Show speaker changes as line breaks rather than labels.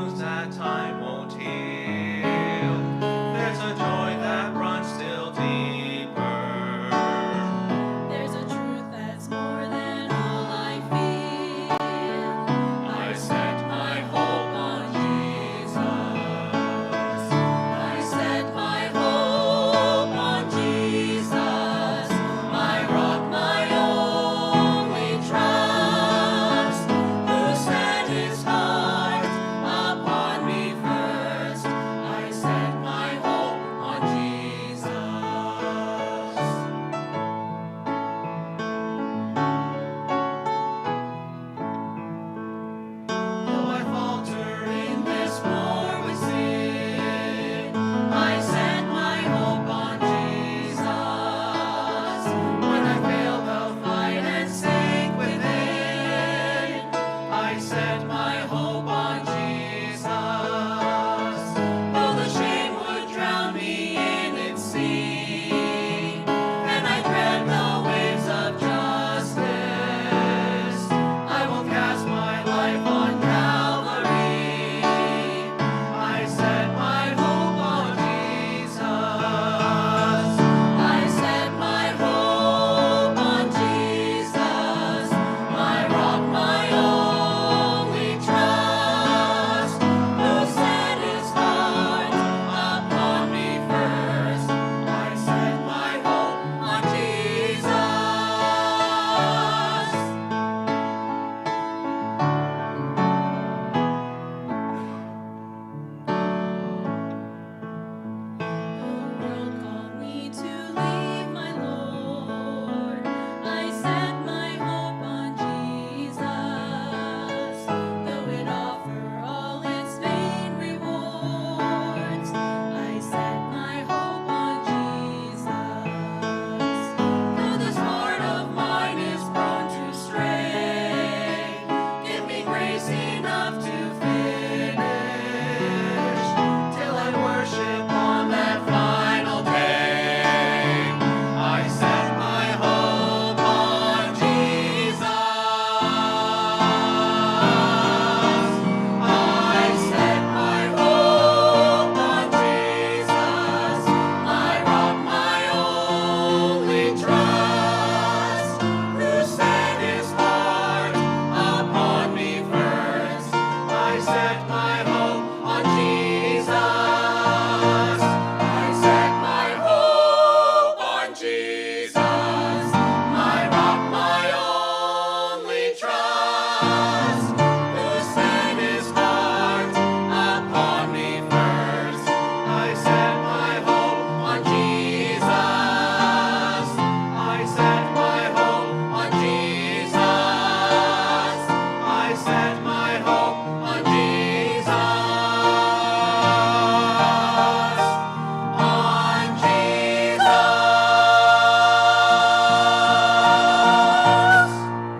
wounds that time won't heal. There's a joy that runs still deeper.
There's a truth that's more than all I feel.
I set my hope on Jesus.
I set my hope on Jesus, my rock, my only trust, who set his heart upon me first. I set my hope on Jesus.
Though I falter in this war with sin,
I set my hope on Jesus.
when I fail the fight and sink within, I set my hope on Jesus.
Though the shame would drown me in its sea, and I dread the waves of justice,
I will cast my life on Calvary. I set my hope on Jesus.
I set my hope on Jesus, my rock, my only trust, who set his heart upon me first.
I set my hope
On Jesus. The world called me to leave my Lord. I set my hope on Jesus. Though it offer all its vain rewards, I set my hope on Jesus. Though this heart of mine is prone to stray, give me grace enough to finish,
till I worship on that final day. I set my hope on Jesus. I set my hope on Jesus, my rock, my only trust, who set his heart upon me first. I set my